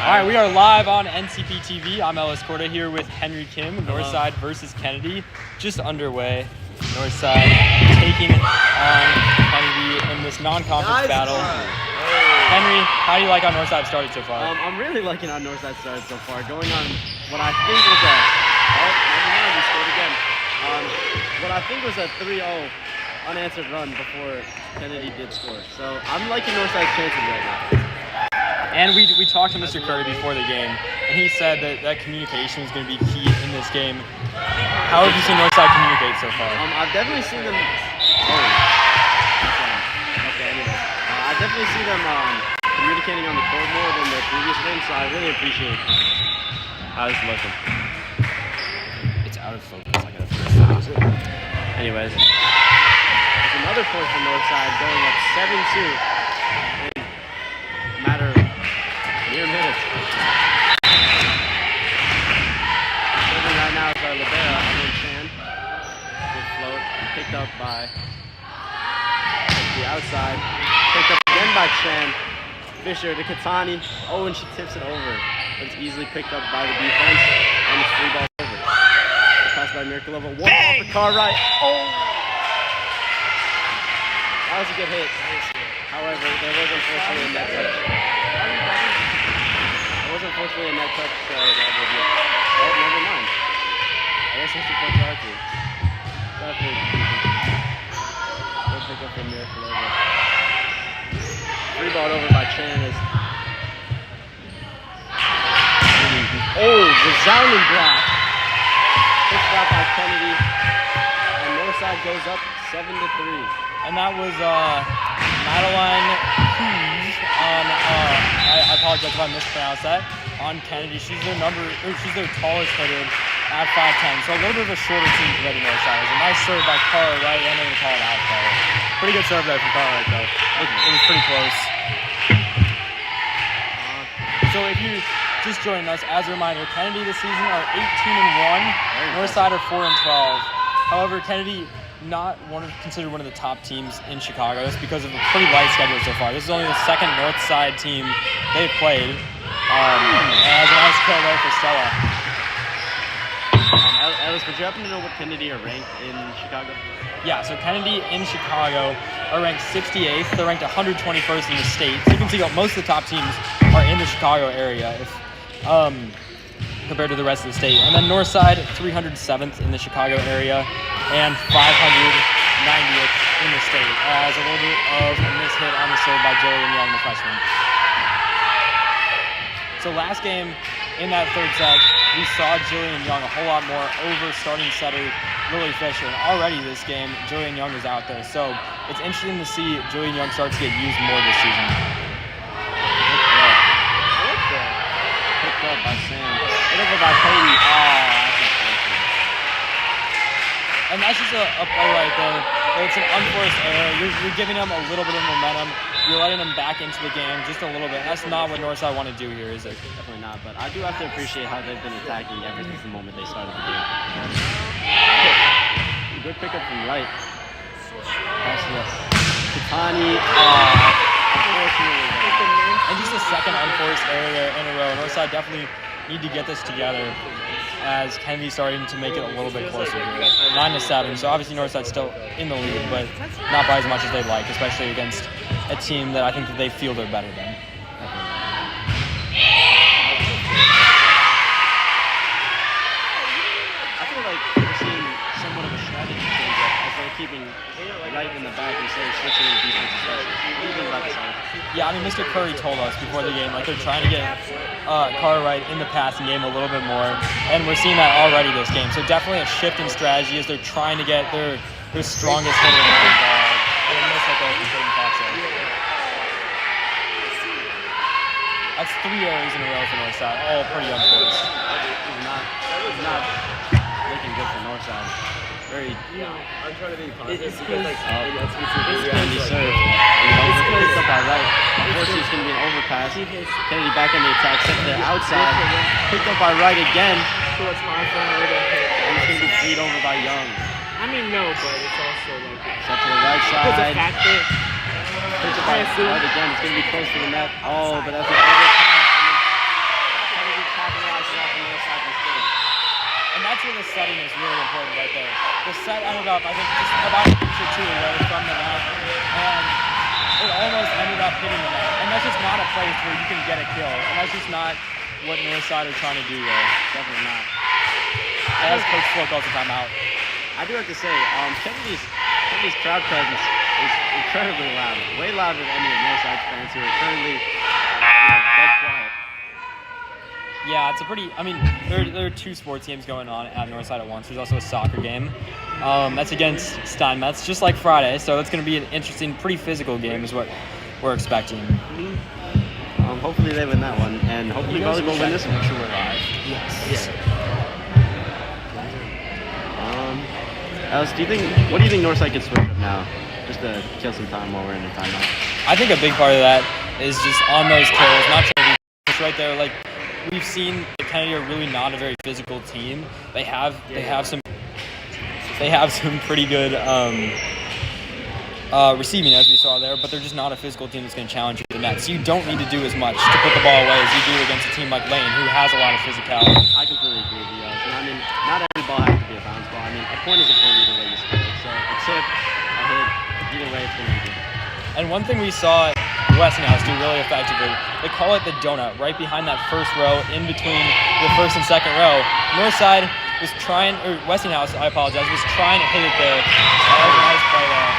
All right, we are live on NCP TV. I'm Ellis Corda here with Henry Kim. Northside versus Kennedy, just underway. Northside taking on Kennedy in this non-conference battle. Henry, how do you like how Northside started so far? I'm really liking how Northside started so far. Going on what I think was a we scored again. What I think was a 3-0 unanswered run before Kennedy did score. So I'm liking Northside's chances right now. And we talked to Mr. Curry before the game, and he said that communication was going to be key in this game. How have you seen Northside communicate so far? I've definitely seen them. I've definitely seen them communicating on the court more than their previous games, so I really appreciate how it's looking. It's out of focus. I gotta fix it. Anyways, there's another point from Northside going up 7-2 in a matter of mere minutes. Serving right now is our libero, Evan Chan. Good float, picked up by the outside. Picked up again by Chan. Fisher to Katani. Oh, and she tips it over. But it's easily picked up by the defense, and it's free ball over. The pass by Mirkulova. One ball for Cartwright. Oh! That was a good hit. However, there was unfortunately a net touch. There was unfortunately a net touch. Oh, never mind. I guess that's the point for our team. Definitely. Good pick up from Mirkulova. Free ball over by Chan is. Oh, resounding block. Pushed out by Kennedy. And Northside goes up 7-3. And that was Madeline Cruz on, I apologize if I mispronounced that, on Kennedy. She's their tallest hitter at 5'10". So a little bit of a shorter team compared to Northside. It was a nice serve by Cartwright, and they're going to call it out play. Pretty good serve there from Cartwright, though. It was pretty close. So if you just joining us, as a reminder, Kennedy this season are 18-1. Northside are 4-12. However, Kennedy not considered one of the top teams in Chicago. That's because of a pretty light schedule so far. This is only the second Northside team they've played. And has a nice kill there for Stella. Ellis, would you happen to know what Kennedy are ranked in Chicago? Yeah, so Kennedy in Chicago are ranked 68th. They're ranked 121st in the state. So you can see most of the top teams are in the Chicago area compared to the rest of the state. And then Northside, 307th in the Chicago area and 590th in the state. As a little bit of a miss hit on the serve by Jillian Young, the freshman. So last game in that third set, we saw Jillian Young a whole lot more over starting setter Lily Fisher. And already this game, Jillian Young is out there. So it's interesting to see Jillian Young start to get used more this season. Picked up by Sam. Hit over by Peyton. And that's just a play right there. It's an unforced error. You're giving them a little bit of momentum. You're letting them back into the game just a little bit. That's not what Northside want to do here, is it? Definitely not, but I do have to appreciate how they've been attacking ever since the moment they started the game. Good pickup from Wright. Pass to Katani. Unfortunately. And just a second unforced error in a row. Northside definitely need to get this together as Kennedy's starting to make it a little bit closer here. 9-7, so obviously Northside's still in the lead, but not by as much as they'd like, especially against a team that I think that they feel they're better than. I feel like we're seeing somewhat of a strategy change up as they're keeping right in the back instead of switching to defensive specials. What do you think about this? Yeah, I mean, Mr. Curry told us before the game, like they're trying to get Cartwright in the passing game a little bit more, and we're seeing that already this game. So definitely a shift in strategy as they're trying to get their strongest hitter involved. And a miss like that from Peyton Fox. That's 3 errors in a row for Northside, all pretty unforced. It's not looking good for Northside. Very. I'm trying to be positive because like it's going to be served. Picked up by Wright. Unfortunately, it's going to be an overpass. Kennedy back on the attack, set to the outside. Picked up by Wright again. so it's hard for her to hit. And it's going to be freed over by Young. I mean, no, but it's also like Set to the right side. it's a factor. Picked up by Wright again. It's going to be close to the net. Oh, but that's an overpass. setting is really important right there. The set ended up, I think, just about an inch or two away from the net, and it almost ended up hitting the net. And that's just not a place where you can get a kill, and that's just not what Northside are trying to do there. Definitely not. As Coach Flo calls the timeout. I do have to say, Kennedy's crowd presence is incredibly loud. Way louder than any of Northside's fans who are currently dead quiet. Yeah, it's a pretty. I mean, there are two sports games going on at Northside at once. There's also a soccer game. That's against Steinmetz, just like Friday. So that's going to be an interesting, pretty physical game, is what we're expecting. Hopefully they win that one, and hopefully volleyball win this one. Make sure we're live. Yes. Alice, what do you think Northside could switch up now, just to kill some time while we're in the timeout? I think a big part of that is just on those kills, not trying to be just right there. Like we've seen, Kennedy are really not a very physical team. They have some pretty good receiving, as we saw there, but they're just not a physical team that's going to challenge you to the net. So you don't need to do as much to put the ball away as you do against a team like Lane, who has a lot of physicality. I completely agree with you, Alice. And I mean, not every ball has to be a bounce ball. I mean, a point is a point either way you score it. So a tip, a hit, either way it's going to be good. And one thing we saw Westinghouse do really effectively, they call it the donut, right behind that first row, in between the first and second row. Northside was trying, or Westinghouse, I apologize, was trying to hit it there. That was a nice play there.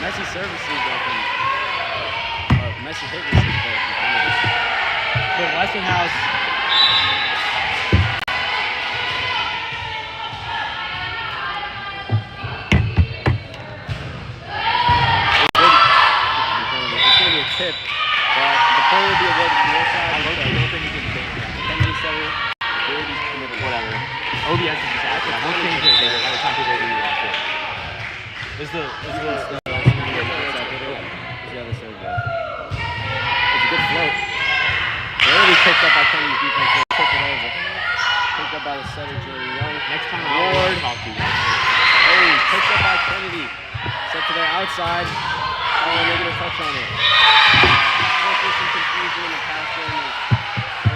Messi services open. Messi hit receive there from Kennedy. But Westinghouse. Tip, but the point would be awarded to your side. I don't think he can take that. Kennedy setter, Brady's committed, whatever. ODS is just active. We'll change it later. By the time people read it. Is the the other serve goes. It's a good float. Barely picked up by Kennedy's defense. They tip it over. Picked up by the setter, Jerry Young. Next time I'll talk to you. Oh, picked up by Kennedy. Set to their outside. Oh, and they're going to touch on it. There's some confusion in the pass game.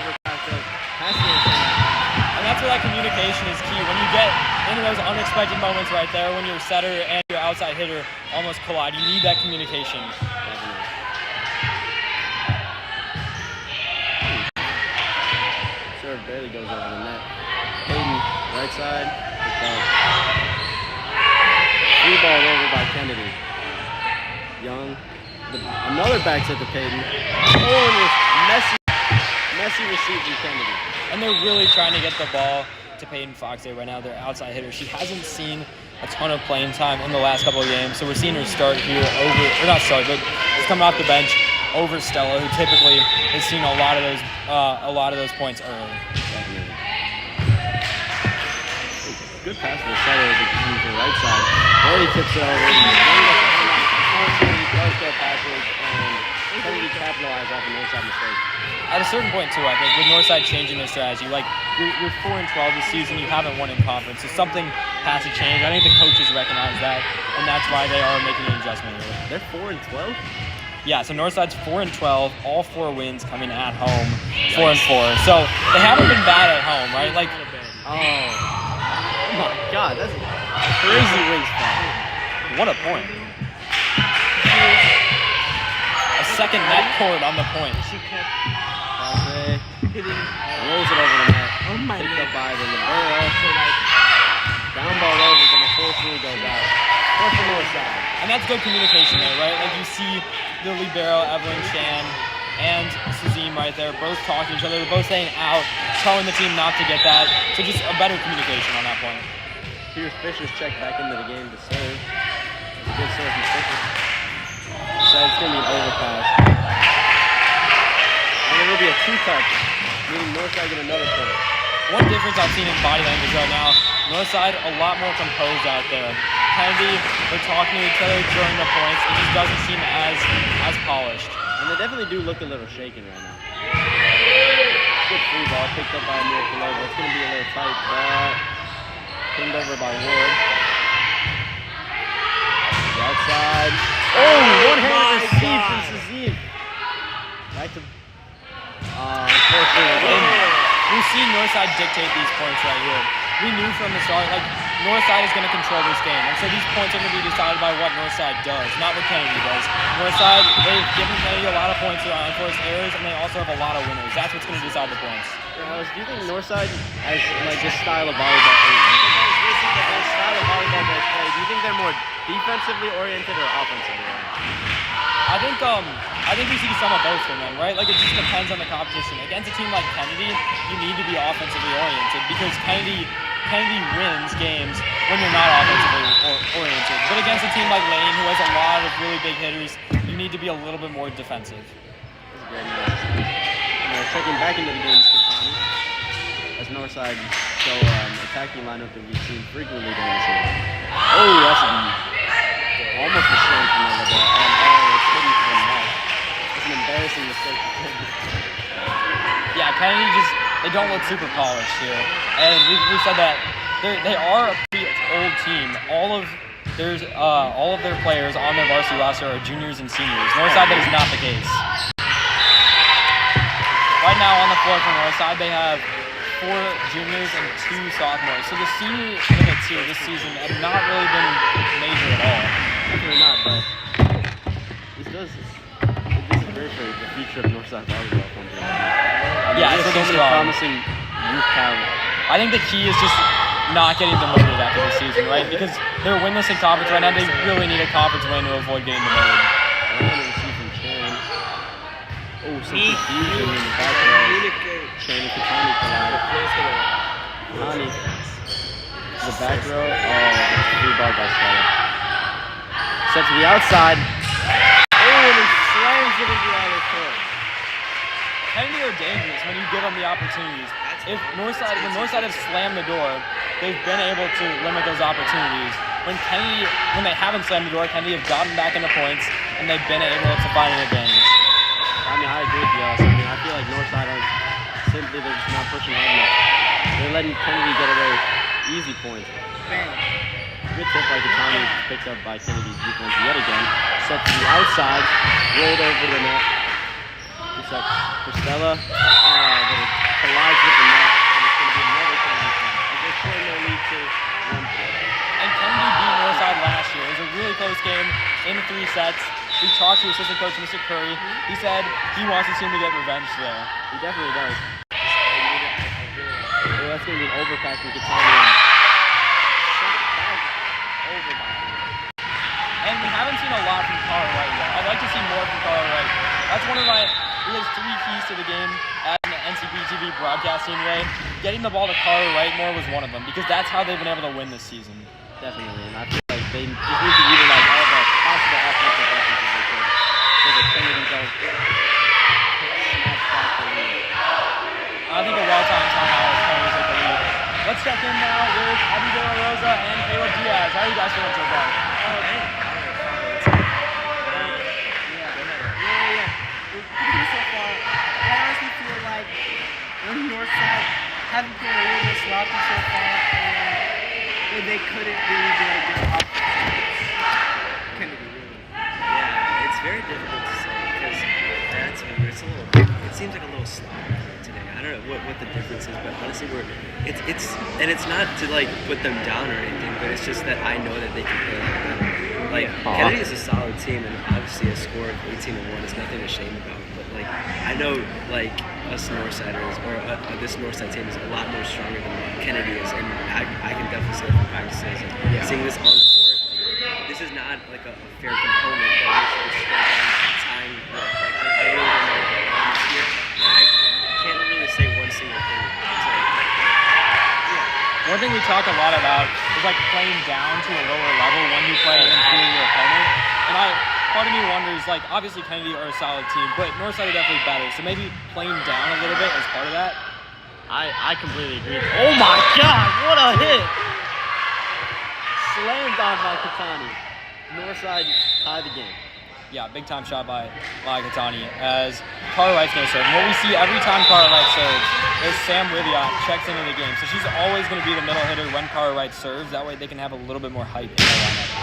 Overpass the passing. And that's where that communication is key. When you get into those unexpected moments right there, when your setter and your outside hitter almost collide, you need that communication. Definitely. Serve barely goes over the net. Hayden, right side. Picked up. Free ball over by Kennedy. Young, another back set to Payton. Oh, and Messi receives from Kennedy. And they're really trying to get the ball to Peyton Fox there right now, their outside hitter. She hasn't seen a ton of playing time in the last couple of games, so we're seeing her start here over, or not start, but she's coming off the bench over Stella, who typically has seen a lot of those points early. Definitely. Good pass for the setter as he continues to the right side. Barely tips it over. Does go backwards, and Kennedy capitalized off a Northside mistake. At a certain point, too, I think, with Northside changing their strategy, like, you're 4-12 this season, you haven't won in conference, so something has to change. I think the coaches recognize that, and that's why they are making an adjustment here. They're 4-12? Yeah, so Northside's 4-12, all 4 wins coming at home, 4-4. So they haven't been bad at home, right? Like, oh my God, that's a crazy win spot. What a point. A second net cord on the point. Passe, rolls it over the net. Oh my Picked God. up by the libero. Down ball over, but unfortunately goes out. Point for Northside. And that's good communication there, right? Like, you see the libero, Evelyn Chan, and Suzine right there, both talking to each other. They're both saying out, telling the team not to get that. So just a better communication on that point. Here's Fisher's checked back into the game to serve. It's a good serve from Fisher. So it's going to be an overpass. And it will be a 2-touch, meaning Northside get another point. One difference I've seen in body language right now, Northside a lot more composed out there. Kennedy, they're talking to each other during the points. It just doesn't seem as polished. And they definitely do look a little shaken right now. Good free ball picked up by Amir Kalova. It's going to be a little tight, but pinged over by Ward. The outside. Oh, one-handed receive from Suzine. Back to, unfortunately. We've seen Northside dictate these points right here. we knew from the start, like, Northside is going to control this game. And so these points are going to be decided by what Northside does, not what Kennedy does. Northside, they've given Kennedy a lot of points through unforced errors, and they also have a lot of winners. That's what's going to decide the points. Alice, do you think Northside has like this style of volleyball? Style of volleyball they play. Do you think they're more defensively oriented or offensively oriented? I think we see some of both from them, right? Like, it just depends on the competition. Against a team like Kennedy, you need to be offensively oriented because Kennedy wins games when you're not offensively oriented. But against a team like Lane, who has a lot of really big hitters, you need to be a little bit more defensive. That's a great match. Checking back into the game is Katani, as Northside show attacking lineup that we've seen frequently during the season. Oh, that's almost a shame from the ball. It's hidden to the net. It's an embarrassing mistake for Kennedy. Yeah, Kennedy they don't look super polished here. And we've said that they are a pretty old team. All of their players on their varsity roster are juniors and seniors. Northside, that is not the case. Right now on the floor for Northside, they have 4 juniors and 2 sophomores. So the senior minutes here this season have not really been major at all. Definitely not, but this is great for the future of Northside volleyball. Yeah, there's so many promising youth talent. I think the key is just not getting demoted after the season, right? Because they're winless in conference right now. They really need a conference win to avoid getting demoted. Oh, some confusion in the back row. Chan and Katani collide. Katani to the back row. It's a free ball by Stella. Set to the outside. Oh, and he slams it into the other court. Kennedy are dangerous when you give them the opportunities. When Northside have slammed the door, they've been able to limit those opportunities. When they haven't slammed the door, Kennedy have gotten back into points, and they've been able to find an advantage. I mean, I agree with you, Alice. I mean, I feel like Northside are they're just not pushing hard enough. They're letting Kennedy get away with easy points. Good tip by Katani, picked up by Kennedy's defense yet again. Set to the outside, rolled over the net. It's up for Stella. But it collides with the net, and it's going to be another Kennedy point. They're showing their lead to 1 point. And Kennedy beat Northside last year. It was a really close game in 3 sets. We talked to assistant coach Mr. Curry. He said he wants his team to get revenge there. He definitely does. Oh, that's going to be an overpass from Katani. And we haven't seen a lot from Cara Wright yet. I'd like to see more from Cara Wright. That's one of he has 3 keys to the game as an NCP TV broadcast team today. Getting the ball to Cara Wright more was one of them because that's how they've been able to win this season. Definitely, and I feel like they just need to utilize all the possible offensive weapons they can so that Kennedy don't snatch back the lead. I think a well-timed timeout is Kennedy take the lead. Let's check in now with Abby De La Rosa and Caleb Diaz. How are you guys feeling so far? So far, I honestly feel like Northside haven't been really sloppy so far, and they couldn't really do a good offense. Kennedy, really. Yeah, it's very difficult to say because it seems like a little sloppy today. I don't know what the difference is, but honestly, it's not to like put them down or anything, but it's just that I know that they can play like better. Like Kennedy is a solid team, and obviously a score of 18-1 is nothing to shame about. But like I know like us Northsiders or this Northside team is a lot more stronger than Kennedy is, and I can definitely say from practices and seeing this on court, like this is not like a fair component that we should be tying. I really don't know what the problem is here. I can't really say one single thing. One thing we talk a lot about is like playing down to a lower level when you play an inferior opponent. And part of me wonders, like obviously Kennedy are a solid team, but Northside are definitely better. So maybe playing down a little bit is part of that. I completely agree. Oh my God! What a hit! Slammed on by Katani. Northside tie the game. Yeah, big time shot by Katani as Cara Wright's going to serve. And what we see every time Cara Wright serves is Sam Wiviot checks into the game. So she's always going to be the middle hitter when Cara Wright serves. That way they can have a little bit more hype in the lineup.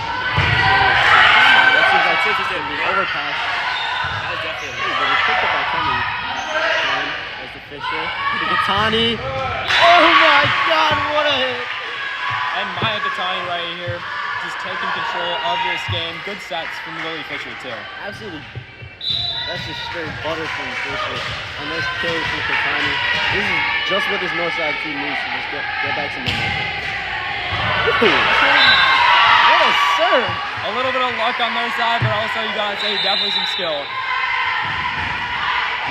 That's interesting. Overpass. That was definitely a but it's picked up by Kennedy. As the sure. Katani. Oh my God, what a hit! And Maya Katani right here, just taking control of this game. Good sets from Lily Fisher too. Absolutely. That's just straight butter from Fisher. And those kills from Katani. This is just what this Northside team needs to just get back to momentum. What a serve! A little bit of luck on their side, but also you gotta say definitely some skill.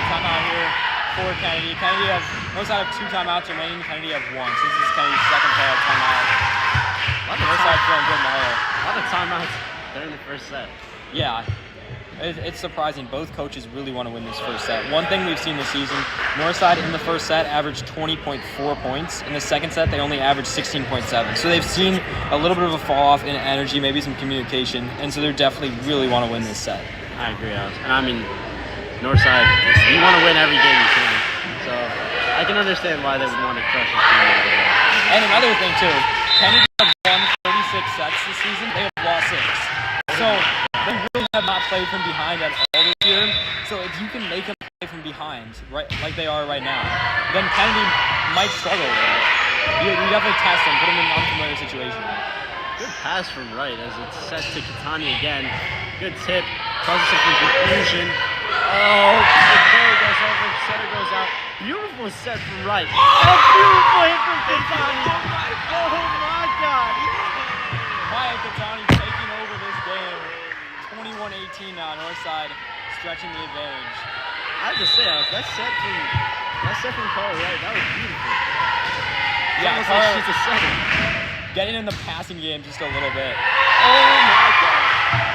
Timeout here for Kennedy. Kennedy has Northside have 2 timeouts remaining. Kennedy have 1. So this is Kennedy's second timeout. Northside feeling good in the hole. A lot of timeouts during the first set. Yeah. It's surprising. Both coaches really want to win this first set. One thing we've seen this season, Northside in the first set averaged 20.4 points. In the second set, they only averaged 16.7. So they've seen a little bit of a fall off in energy, maybe some communication, and so they definitely really want to win this set. I agree, Alex. And I mean, Northside, you want to win every game you can. So I can understand why they would want to crush this team a little bit. And another thing, too, Kennedy have won 36 sets this season. They have lost 6. So they really have not played from behind at all this year. So if you can make them play from behind, right, like they are right now, then Kennedy might struggle a little bit. You definitely test them, put them in an unfamiliar situation. Good pass from right as it's set to Katani again. Good tip, causes some confusion. Oh, the player goes over, setter goes out. Beautiful set from right. Oh, beautiful hit from Katani. Oh my God. Maya Katani taking over this game. 21-18 now, Northside stretching the advantage. I have to say, Alex, that set from Carl Wright, that was beautiful. Yeah, almost Carl, like she's a setter. getting in the passing game just a little bit. Oh my God.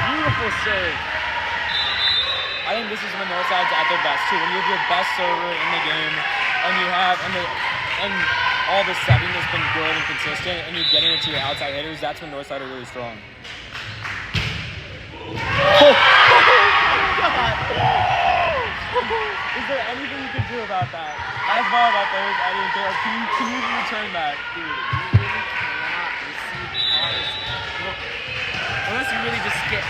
Beautiful serve. I think this is when Northside's at their best too. When you have your best server in the game, and you have and all the setting has been good and consistent, and you're getting it to your outside hitters, that's when Northside are really strong. Oh my God. Is there anything you can do about that? As volleyball players, Eddie and Caleb, can you return that? Dude, you really cannot receive balls. Look, unless you really just get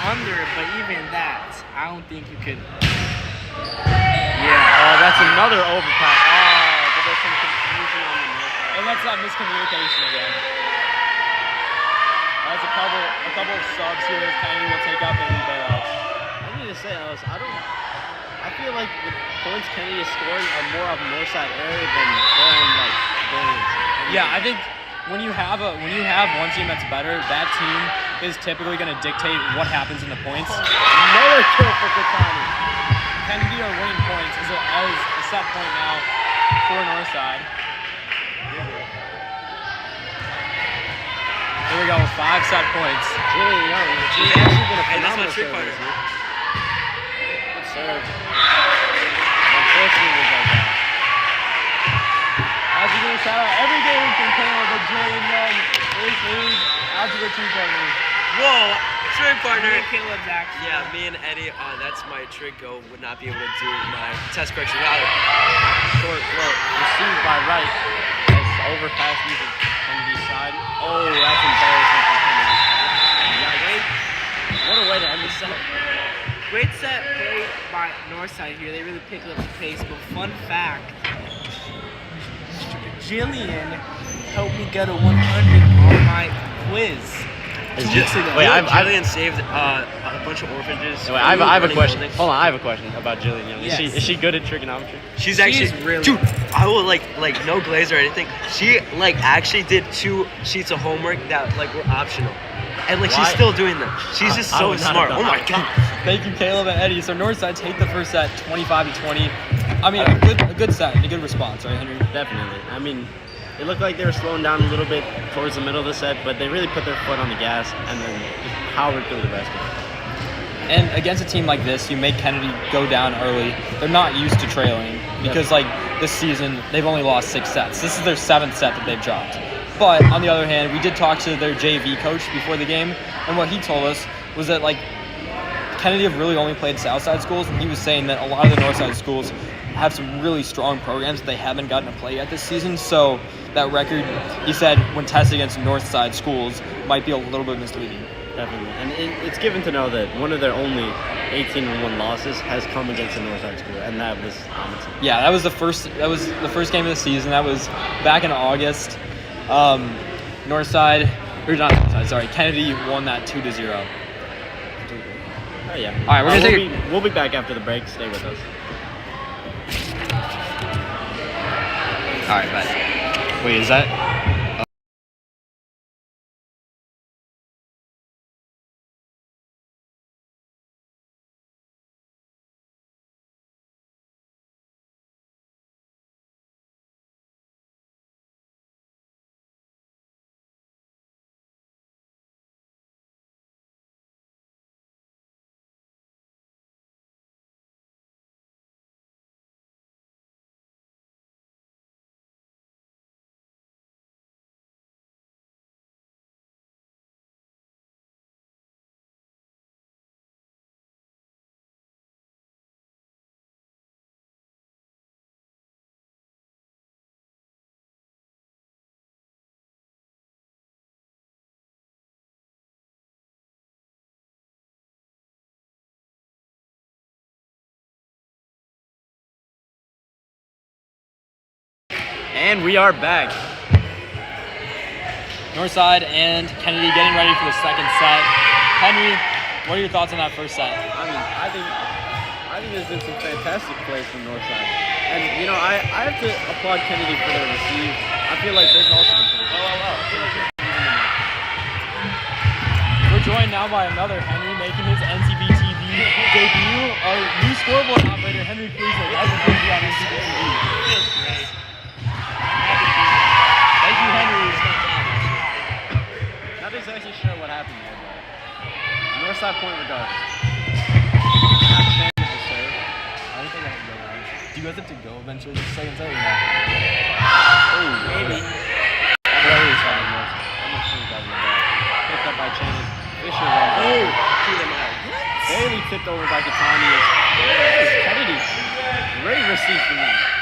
under it, but even that, I don't think you could. Yeah. Oh, that's another overpass. Oh, but there's some confusion on the north side. And that's that miscommunication again. That's a couple of subs here. Kennedy will take out the rebound. I need to say, Alice, I feel like the points Kennedy is scoring are more of Northside area than their own like variance. Yeah, I think when you have one team that's better, that team is typically going to dictate what happens in the points. Another kill for Katani. Kennedy are winning points as a set point now for Northside. Here we go, 5 set points. Julian Young, she's actually been a Hey, that's my phenomenal trick server partner. this year. Good serve. Unfortunately, it was like that. As we do a shout out every game from Caleb, but Julian Young is his algebra 2 partner. Whoa, trick partner. Me and Caleb's actually. Yeah, me and Eddie, that's my trick go, would not be able to do my test correction without it. Short float received by right. As overpass using Kennedy's side. Oh, that's embarrassing for Kennedy. Yikes. What a way to end the set. Great set played by Northside here. They really picked up the pace. But fun fact, Jillian helped me get a 100 on my quiz. Jillian saved a bunch of orphanages. Wait, I have a question. Buildings. Hold on, I have a question about Jillian Young. Yes. Is she good at trigonometry? She's actually really dude. I will like no glaze or anything. She actually did 2 sheets of homework that were optional, and Why? she's still doing them. She's just I so would not smart. have Oh done my that. God. Thank you, Caleb and Eddie. So Northside take the first set 25-20. I mean, a good set and a good response, right, Henry? Definitely. I mean, it looked like they were slowing down a little bit towards the middle of the set, but they really put their foot on the gas and then just powered through the rest of it. And against a team like this, you make Kennedy go down early. They're not used to trailing because, this season, they've only lost 6 sets. This is their 7th set that they've dropped. But on the other hand, we did talk to their JV coach before the game, and what he told us was that, Kennedy have really only played Southside schools, and he was saying that a lot of the Northside schools have some really strong programs that they haven't gotten to play yet this season. So that record, he said, when tested against Northside schools, might be a little bit misleading. Definitely. And it's given to know that one of their only 18-1 losses has come against a Northside school, and that was Hamilton. Yeah, that was the first game of the season. That was back in August. Northside, or not Northside, sorry, Kennedy won that 2-0. Oh yeah. All right, we're gonna take we'll be back after the break. Stay with us. All right, bye. Wait, is that? And we are back. Northside and Kennedy getting ready for the second set. Henry, what are your thoughts on that first set? I think there's been some fantastic plays from Northside. And, you know, I have to applaud Kennedy for their receive. I feel like they've also been pretty good. We're joined now by another Henry making his NCP TV debut. Our new scoreboard operator, Henry Cruiser. That was going to be on NCP TV. Thank you, Henry. Not exactly sure what happened there, but Northside point regardless. I don't think I have to go around. Do you guys have to go eventually? The second set or not? Oh, maybe. Picked up by Chan. Fisher runs Bailey tipped over by Katani. Kennedy. Great receive from that.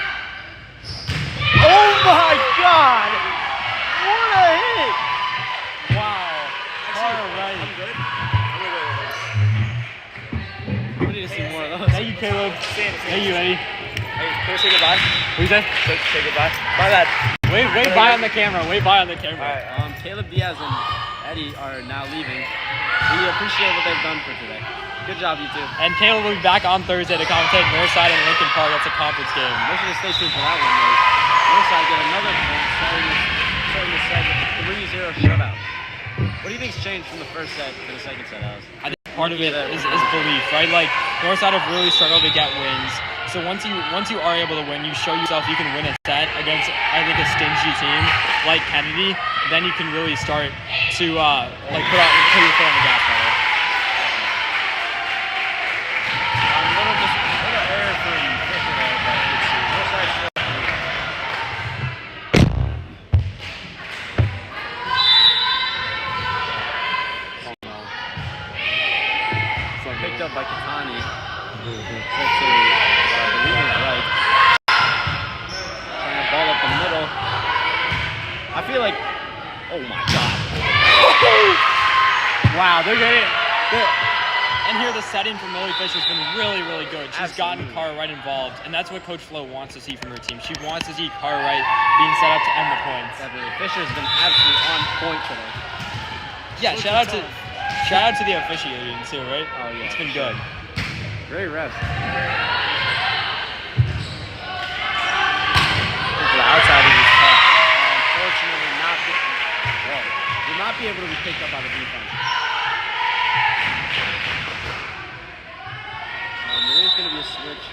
Oh my God! What a hit! Wow. All right. I'm good. I'm gonna go with this. We need to see more of those. Thank you, Caleb. Thank you, Eddie. Hey, can we say goodbye? What you say? Say goodbye. Bye, lad. Wait by on the camera. Wait by on the camera. All right. Caleb Diaz and Eddie are now leaving. We appreciate what they've done for today. Good job, you two. And Caleb will be back on Thursday to commentate Northside and Lincoln Park. That's a conference game. Make sure to stay tuned for that one, though. Northside get another point, starting the set with a 3-0 shutout. What do you think's changed from the first set to the second set, Alice? I think part of it is belief, right? Like Northside have really struggled to get wins. So once you are able to win, you show yourself you can win a set against I think a stingy team like Kennedy. Then you can really start to put your foot on the gas pedal. Little error from Fisher there, but it's Northside still. Picked up by Katani. Set to, I believe is right. Trying to ball up the middle. I feel like, oh my God. Wow, they're getting it. And here the setting for Millie Fisher has been really, really good. She's gotten Cartwright involved, and that's what Coach Flo wants to see from her team. She wants to see Cartwright being set up to end the points. Definitely. Fisher's been absolutely on point today. Yeah, shout out to the officiating too, right? Oh yeah, it's been good. Great reps. To the outside of his tough. Unfortunately, will not be able to be picked up by the defense. There is going to be a switch.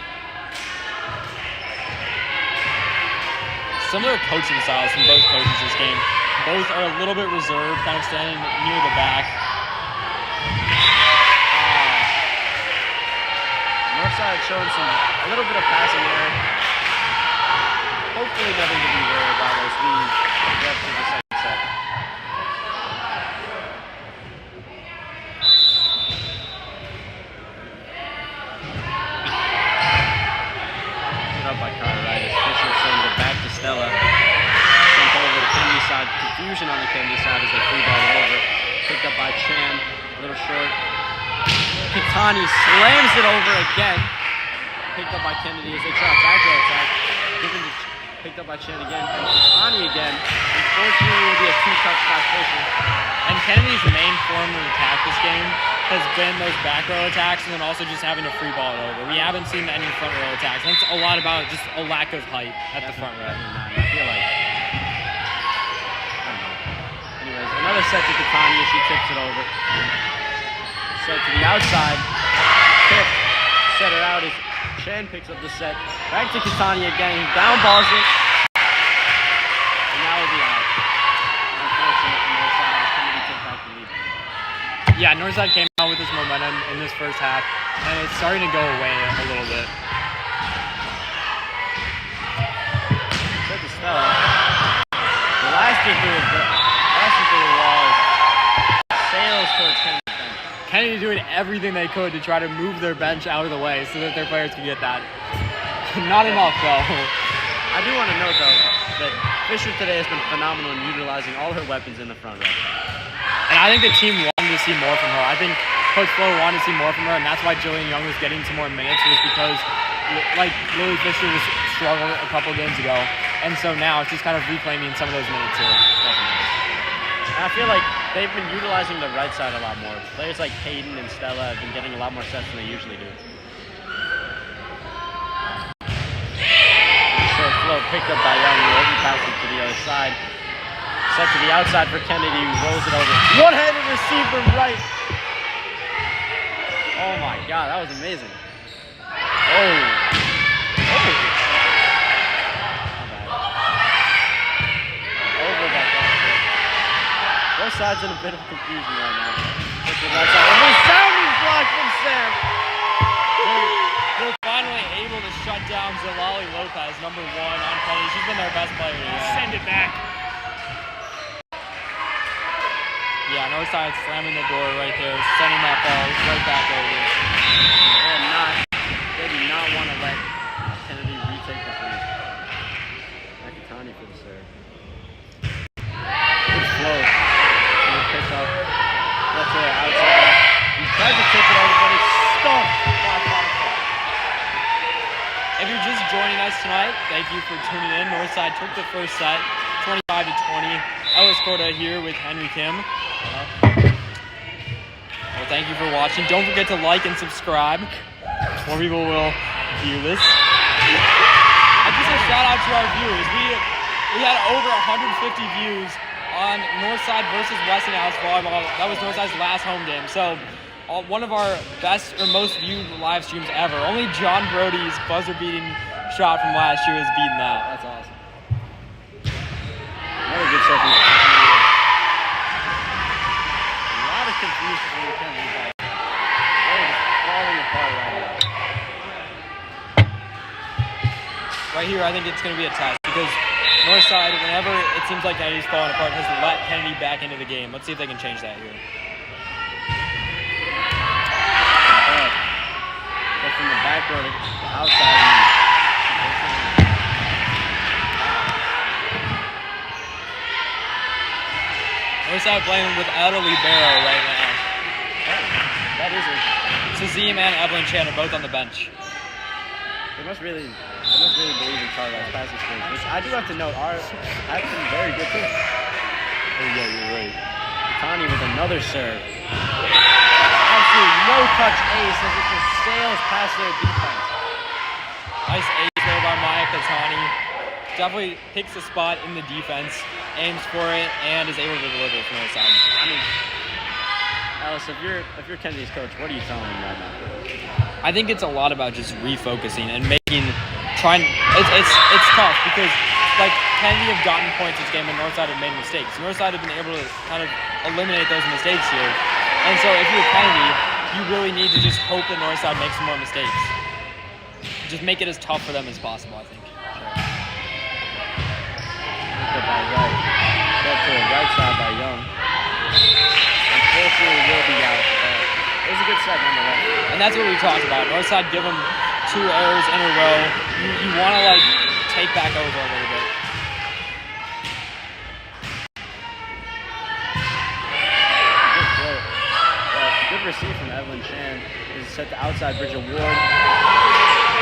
Similar coaching styles from both coaches this game. Both are a little bit reserved, kind of standing near the back. Northside showing a little bit of passing error. Hopefully nothing to be worried about as we progress through the second set. Put up by Cartwright. Fisher sends it back to Stella. Sent over to Kennedy side. Confusion on the Kennedy side as they free ball it over. Picked up by Chan. A little short. Kitani slams it over again. Picked up by Kennedy as they try a back row attack. Picked up by Chen again. And Kitani again. Unfortunately, it will be a 2-touch violation. And Kennedy's main form of attack this game has been those back row attacks and then also just having to free ball it over. We haven't seen any front row attacks. And it's a lot about just a lack of height at the front row. I feel like, I don't know. Anyways, another set to Kitani as she tips it over. Set to the outside. Tip. Set her out as Chen picks up the set. Back to Kitani again. He down balls it. And now it'll be out. Unfortunate from their side as Kennedy take back the lead. Yeah, Northside came out with this momentum in this first half, and it's starting to go away a little bit. Set to Stella. The last thing through the wall is sails towards Kennedy's bench. Kennedy doing everything they could to try to move their bench out of the way so that their players could get that. Not enough, though. I do want to note, though, that Fisher today has been phenomenal in utilizing all her weapons in the front row. And I think the team wanted to see more from her. I think Coach Flo wanted to see more from her, and that's why Jillian Young was getting some more minutes, was because, like, Lily Fisher was struggling a couple games ago, and so now it's just kind of reclaiming some of those minutes here. And I feel like they've been utilizing the right side a lot more. Players like Hayden and Stella have been getting a lot more sets than they usually do. Short flow picked up by Young, who overpassed it to the other side. Set to the outside for Kennedy, who rolls it over. One-handed receive from right. Oh my God, that was amazing. Oh. Not bad. Over that basket. Both sides in a bit of confusion right now. Hit the right side. And a sounding block from Sam. They're finally able to shut down Zalali Lopez, number 1 on Kennedy. She's been their best player today. Send it back. Yeah, Northside slamming the door right there, sending that ball right back over. They do not want to let Kennedy retake the lead. Nakatani for the serve. Good flow. Good pick up. Left to the outside. He tries to tip it over, but it's stumped by Foster. If you're just joining us tonight, thank you for tuning in. Northside took the first set, 25-20. Ellis Corda here with Henry Kim. Well, thank you for watching. Don't forget to like and subscribe. More people will view this. And just a shout out to our viewers. We had over 150 views on Northside versus Westinghouse Volleyball. That was Northside's last home game. So one of our best or most viewed live streams ever. Only John Brody's buzzer-beating shot from last year has beaten that. That's awesome. Another good serve. Confusion when you can't leave that. They're just falling apart right now. Right here, I think it's going to be a test because Northside, whenever it seems like Kennedy's falling apart, has let Kennedy back into the game. Let's see if they can change that here. But from the back row to the outside. Northside playing without a libero right now. That is interesting. Sazim and Evelyn Chan are both on the bench. They must really believe in Carlisle's passing skills, which I do have to note have been very good too. Oh yeah, you're right. Kitani with another serve. Absolutely no touch ace as it just sails past their defense. Nice ace there by Maya Kitani. Definitely picks a spot in the defense, aims for it, and is able to deliver from the side. I mean, Alice, if you're Kennedy's coach, what are you telling him right now? I think it's a lot about just refocusing and it's tough because like Kennedy have gotten points this game and Northside have made mistakes. Northside have been able to kind of eliminate those mistakes here. And so if you're Kennedy, you really need to just hope that Northside makes some more mistakes. Just make it as tough for them as possible, I think. By right. Set to the right side by Young. Unfortunately, will be out. It was a good set nonetheless. And that's what we talked about. Northside give them 2 errors in a row. You want to like take back over a little bit. Good throw. receive from Evelyn Chan. Is set to outside Bridget Ward.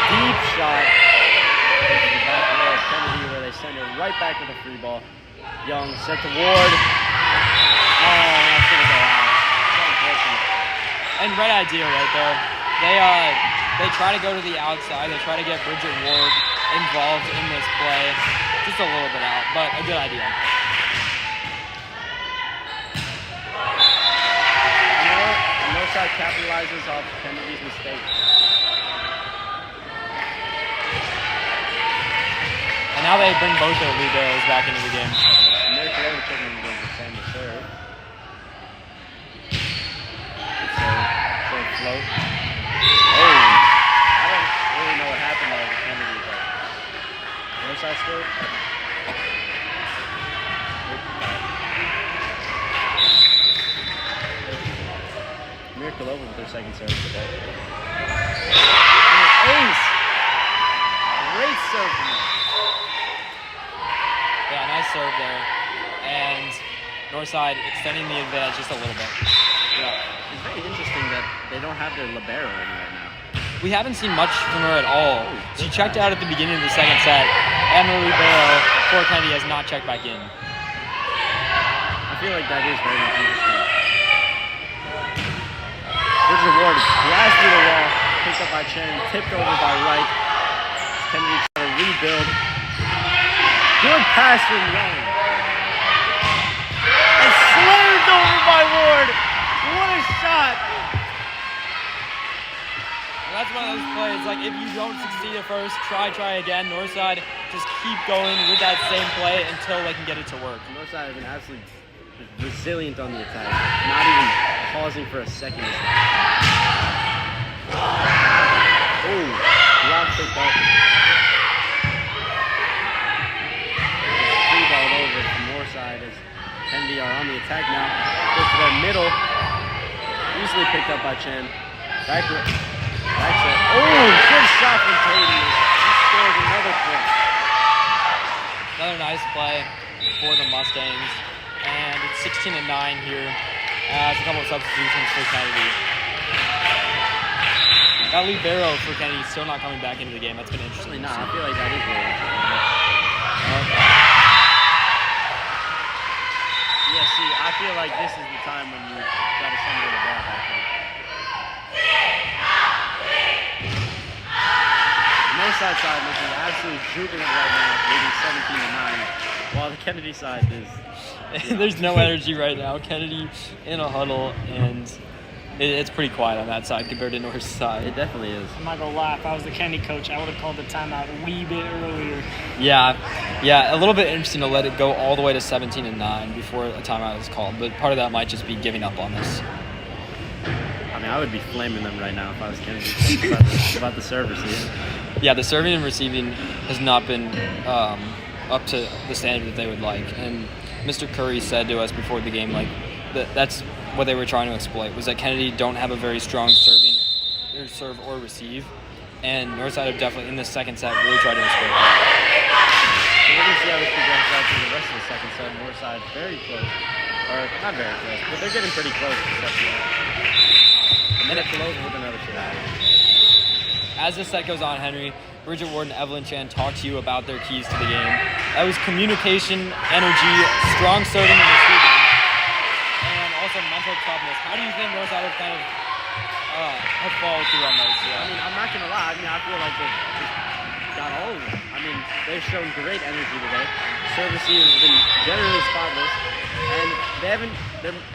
Deep shot. To the back row of Kennedy where they send it right back with a free ball. Young set to Ward. Oh, that's going to go out. So unfortunate. And right idea right there. They try to go to the outside. They try to get Bridget Ward involved in this play. Just a little bit out, but a good idea. Northside capitalizes off Kennedy's mistake. And now they bring both their liberos back into the game. Mary Corona checking in the same to serve. So float. Oh, I don't really know what happened there with Kennedy, but Northside scored. Mirkulova with their second serve today. Ace! Great serve from them. Yeah, nice serve there. And Northside extending the advantage just a little bit. Yeah. It's very interesting that they don't have their libero in right now. We haven't seen much from her at all. She checked out at the beginning of the second set, and the libero for Kennedy has not checked back in. I feel like that is very much interesting. Bridget Ward blasted through the wall, picked up by Chen, tipped over by Wright. Kennedy trying to rebuild. Good pass from Young. And slammed over by Ward. What a shot! Well, that's one of those plays, like if you don't succeed at first, try again. Northside, just keep going with that same play until they can get it to work. Northside have been absolutely resilient on the attack, not even pausing for a second. Oh, block picked up. Free ball over from Northside as Kennedy are on the attack now. Goes to their middle. Easily picked up by Chen. Back set. Oh, good shot from Katie. He scores another point. Another nice play for the Mustangs. And it's 16-9 here as a couple of substitutions for Kennedy. That libero for Kennedy still not coming back into the game. That's been interesting. Really not. I feel like that is really interesting. Yeah, see, I feel like this is the time when you gotta send the ball back in. Northside side looking absolutely jubilant right now, leading 17-9, while the Kennedy side is... There's no energy right now. Kennedy in a huddle, and it's pretty quiet on that side compared to North side. It definitely is. I'm not gonna lie, if I was the Kennedy coach, I would have called the timeout a wee bit earlier. Yeah, a little bit interesting to let it go all the way to 17-9 before a timeout is called, but part of that might just be giving up on this. I mean, I would be flaming them right now if I was Kennedy about the service here. Yeah, the serving and receiving has not been up to the standard that they would like, and Mr. Curry said to us before the game, like, that's what they were trying to exploit, was that Kennedy don't have a very strong serving, or serve or receive, and Northside have definitely, in the second set, really tried to exploit that. So we're going to see how this progresses out through the rest of the second set. Northside very close, or not very close, but they're getting pretty close to the second set. A minute close with another shot. As the set goes on, Henry, Bridget Ward and Evelyn Chan talk to you about their keys to the game. That was communication, energy, strong serving and receiving, and also mental toughness. How do you think Northside have kind of have followed through on those? I mean, I'm not going to lie. I mean, I feel like they've just got all of them. I mean, they've shown great energy today. Servicing has been generally spotless, and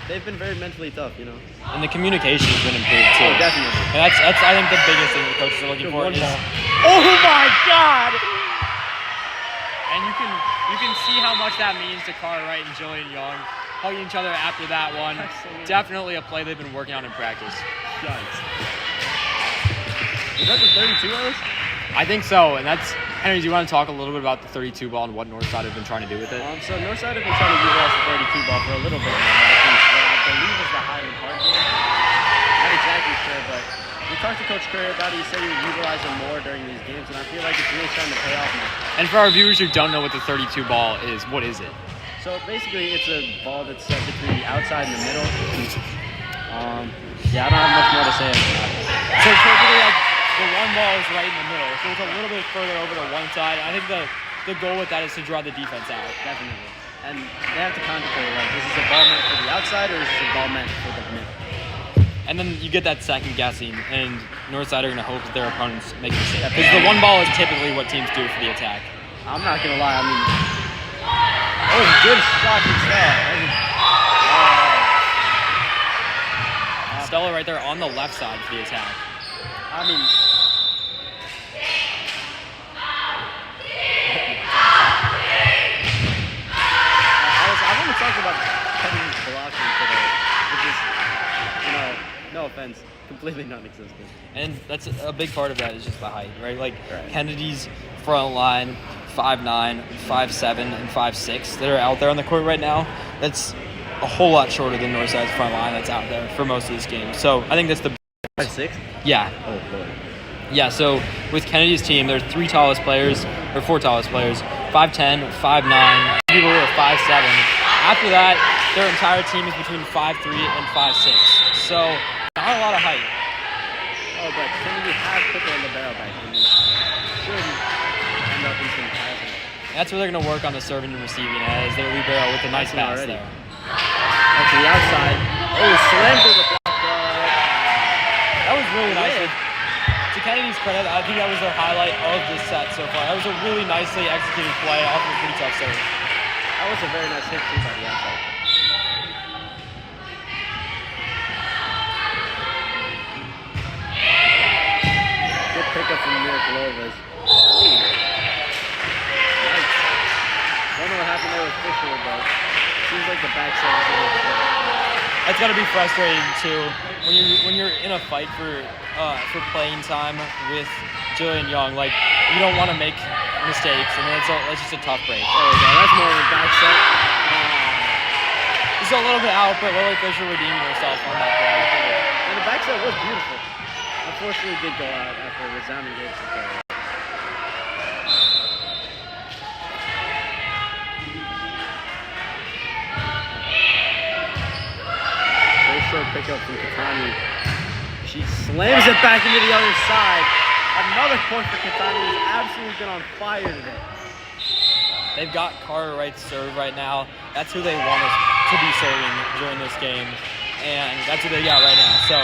they've been very mentally tough, you know. And the communication has been improved too. Oh, definitely. And that's I think the biggest thing the coaches are looking for is. Oh my God! And you can see how much that means to Cartwright and Jillian Young hugging each other after that one. Definitely a play they've been working on in practice. Yikes. Is that the 32 Ellis? I think so, and that's Henry. Do you want to talk a little bit about the 32 ball and what Northside have been trying to do with it? So Northside have been trying to utilize the 32 ball for a little bit now. I believe is the Highland Park game. Not exactly sure, but we talked to Coach Curry about it. He said he would utilize them more during these games, and I feel like it's really starting to pay off now. And for our viewers who don't know what the 32 ball is, what is it? So basically, it's a ball that's set between the outside and the middle. Yeah, I don't have much more to say about that. So typically, like, the one ball is right in the middle, so it's a little bit further over to one side. I think the goal with that is to draw the defense out. Definitely. And they have to contemplate, like, is this a ball meant for the outside or is this a ball meant for the middle? And then you get that second guessing, and Northside are going to hope that their opponents make a mistake. Because the one ball is typically what teams do for the attack. I'm not going to lie. I mean, good shot from Stella. Stella right there on the left side for the attack. I mean, I want to talk about Kennedy's blocking today, which is, no offense, completely non-existent. And that's a big part of that is just the height, right? Like Right. Kennedy's front line, 5'9", 5'7", and 5'6" that are out there on the court right now. That's a whole lot shorter than Northside's front line that's out there for most of this game. So I think that's the 5'6"? yeah. Oh, Lord. Yeah, so with Kennedy's team, there's four tallest players, 5'10", 5'9", people who are 5'7". After that, their entire team is between 5'3" and 5'6". So not a lot of height. Oh, but Kennedy has put their libero back in. Should end up in some passing. That's where they're going to work on the serving and receiving as their libero with a nice Passing pass already. there. Back to the outside. Oh, slammed through the block. That was really nice. To Kennedy's credit, I think that was their highlight of this set so far. That was a really nicely executed play off of a pretty tough serve. That was a very nice hit too by the outside. Good pickup from Miraculovas. Nice. Don't know what happened there with Fisher, but seems like the backside is a little short. That's got to be frustrating too when you're in a fight for playing time with Jillian Young. Like you don't want to make mistakes, and it's just a tough break. There we go. That's more of a back set. Just a little bit out, but Lily Fisher redeeming herself on that play. And the back set was beautiful. Unfortunately, it did go out after a resounding game from Carolina. Very short pickup from Katani. She slams it back into the other side. Another point for Katani, who's absolutely been on fire today. They've got Carter Wright's serve right now. That's who they want us to be serving during this game, and that's what they got right now. So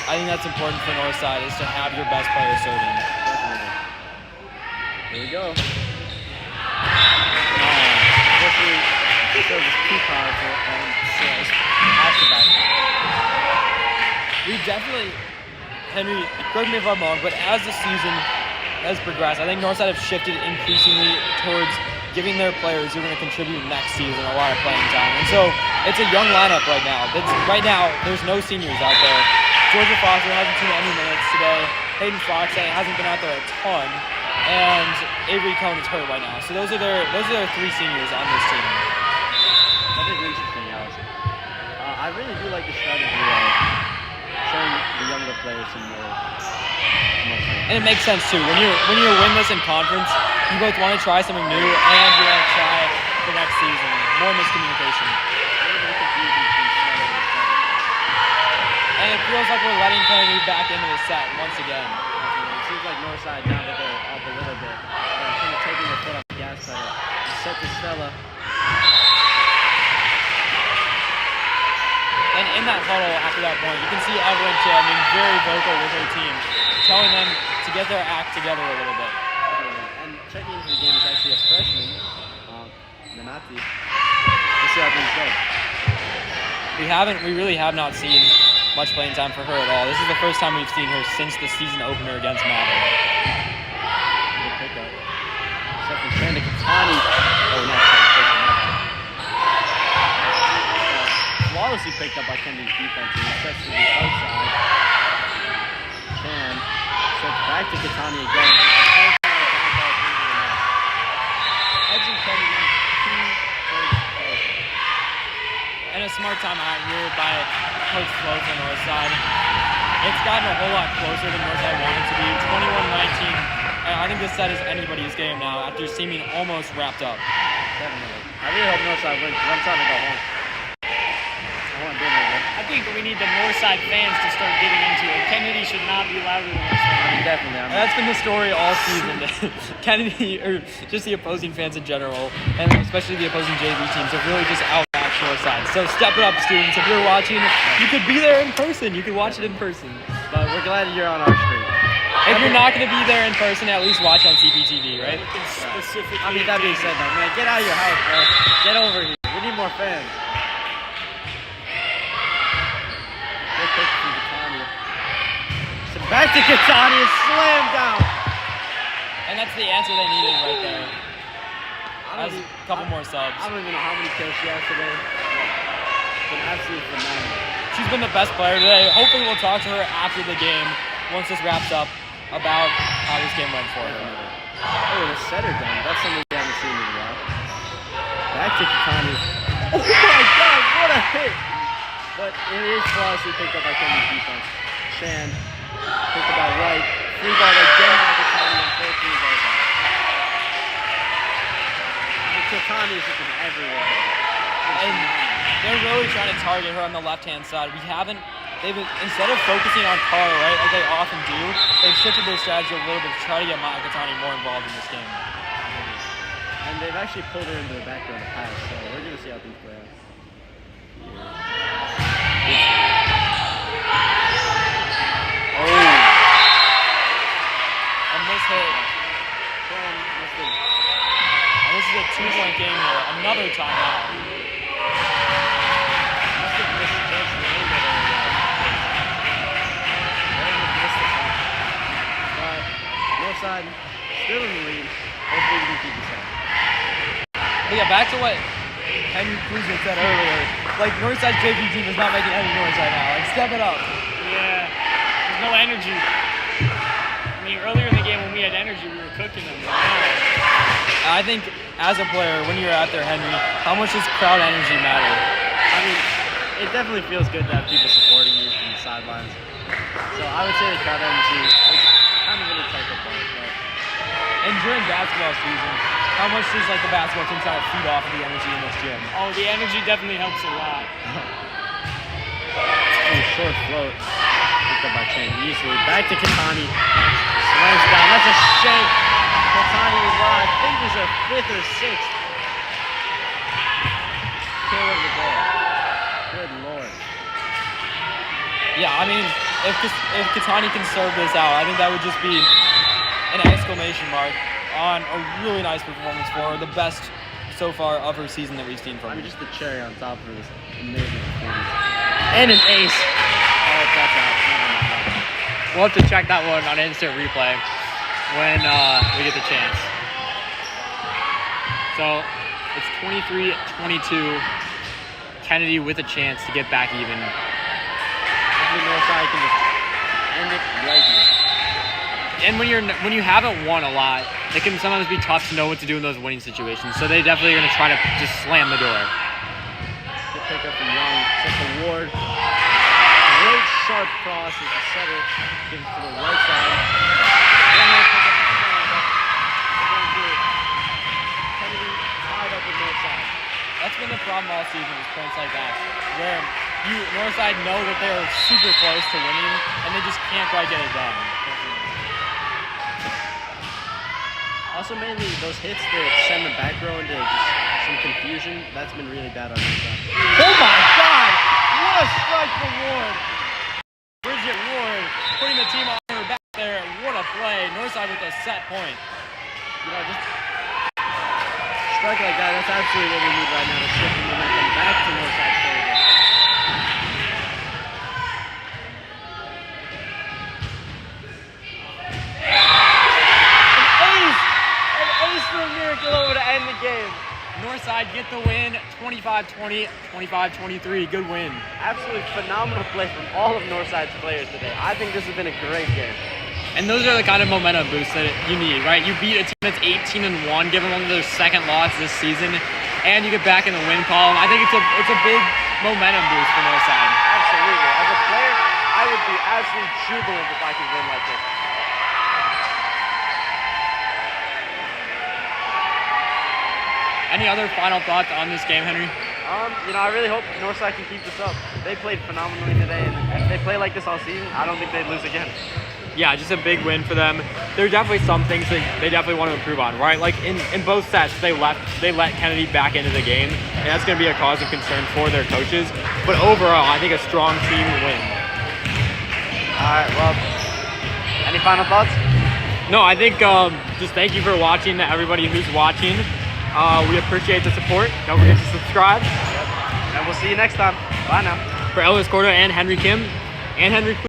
I think that's important for Northside is to have your best player serving. Definitely. Here we go. Unfortunately, the serve is too powerful and says has to back. We definitely, Henry, correct me if I'm wrong, but as the season has progressed, I think Northside have shifted increasingly towards giving their players who are going to contribute next season a lot of playing time. And so it's a young lineup right now. Right now, there's no seniors out there. Georgia Foster hasn't seen any minutes today. Hayden Fox hasn't been out there a ton. And Avery Cohn is hurt right now. So those are their three seniors on this team. That is interesting, Allison. I really do like the strategy of showing the younger players some more playing. And it makes sense too. When you're winless in conference, you both want to try something new and you want to try it for next season. More miscommunication. And it feels like we're letting Kennedy back into the set once again. It seems like Northside, now that they're up a little bit, kind of taking their foot off the gas pedal. Set to Stella. And in that huddle after that point, you can see Evelyn too, very vocal with her team, telling them to get their act together a little bit. And checking into the game is actually a freshman, Nanati. We'll see how things go. We really have not seen much playing time for her at all. This is the first time we've seen her since the season opener against Mather. Good pickup. Except for Shannon Katani. Oh, not Shannon. Flawlessly picked up by Kennedy's defense and he sets to the outside. Chan sets back to Katani again. Edging Kennedy And a smart timeout here by Coach Flo from Northside. It's gotten a whole lot closer than Northside wanted to be. 21-19. And I think this set is anybody's game now after seeming almost wrapped up. Definitely. I really hope Northside runs out and go home. I want want dinner. I think we need the Northside fans to start getting into it. Kennedy should not be louder than us. Definitely. That's been the story all season. Kennedy, or just the opposing fans in general, and especially the opposing JV teams, have really just outmatched Northside. So step it up, students. If you're watching, you could be there in person. You could watch it in person. But we're glad you're on our stream. If you're not going to be there in person, at least watch on CPTV, right? Specifically, I mean, that being said, though, man, get out of your house, bro. Get over here. We need more fans. Good pick from Catania. So back to Catania, slam down. And that's the answer they needed right there. That was a couple more subs. I don't even know how many kills she has today. It's been absolutely phenomenal. She's been the best player today. Hopefully we'll talk to her after the game, once this wraps up, about how this game went for her. Oh, the setter down. That's something we haven't seen in a while. Back to Catania. Oh my god, what a hit! But it is flawlessly picked up by Kennedy's defense. Shan picked up by Wright. Free ball again by Catania and 14 balls out. Catania is just everywhere. And they're really trying to target her on the left-hand side. Instead of focusing on Carl, right, like they often do, they've shifted their strategy a little bit to try to get Makatani more involved in this game. And they've actually pulled her into the background to pass, so we're going to see how things play out. Oh! A miss hit. And this is a 2-point game here. Another timeout. Northside still in the lead. Hopefully we can keep this up. But yeah, back to what Henry Kuzma said earlier. Like, Northside's JV team is not making any noise right now. Like, step it up. Yeah, there's no energy. I mean, earlier in the game when we had energy, we were cooking them. I think, as a player, when you're out there, Henry, how much does crowd energy matter? I mean, it definitely feels good to have people supporting you from the sidelines. So I would say the crowd energy is kind of an integral part. But And during basketball season, how much does like the basketball team try to feed off of the energy in this gym? Oh, the energy definitely helps a lot. short float. Picked up by Chang easily. Back to Katani. Slams down. That's a shank. Katani is I think is a 5th or 6th. Kill of the day. Good lord. Yeah, I mean, if Katani can serve this out, I think that would just be an exclamation mark on a really nice performance for her. The best so far of her season that we've seen from her. I mean, just the cherry on top of this amazing performance. And an ace. Oh, that's out. We'll have to check that one on instant replay when we get the chance. So it's 23-22. Kennedy with a chance to get back even. Hopefully Northside can just end it right here. And when you haven't won a lot, it can sometimes be tough to know what to do in those winning situations. So they definitely are going to try to just slam the door. Good pickup from Young. Sets the Ward. Great sharp cross as the setter gives it to the right side. One more pickup from Canada. They're going to do it. Kennedy tied up with Northside. That's been the problem all season is points like that, where Northside know that they're super close to winning, and they just can't quite get it done. Also, mainly those hits that send the back row into just some confusion. That's been really bad on this side. Oh my God! What a strike for Ward! Bridget Ward putting the team on her back there. What a play! Northside with a set point. You know, just strike like that. That's absolutely what we need right now to shift the momentum back to Northside's favor. Over to end the game. Northside get the win, 25-20, 25-23. Good win. Absolutely phenomenal play from all of Northside's players today. I think this has been a great game. And those are the kind of momentum boosts that you need, right? You beat a team that's 18-1, given one of their second loss this season, and you get back in the win column. I think it's a big momentum boost for Northside. Absolutely. As a player, I would be absolutely jubilant if I could win like this. Any other final thoughts on this game, Henry? I really hope Northside can keep this up. They played phenomenally today, and if they play like this all season, I don't think they'd lose again. Yeah, just a big win for them. There are definitely some things that they definitely want to improve on, right? Like in both sets, they let Kennedy back into the game, and that's going to be a cause of concern for their coaches. But overall, I think a strong team win. All right, well, any final thoughts? No, I think just thank you for watching, everybody who's watching. We appreciate the support. Don't forget to subscribe. And we'll see you next time. Bye now. For Ellis Corda and Henry Kim and Henry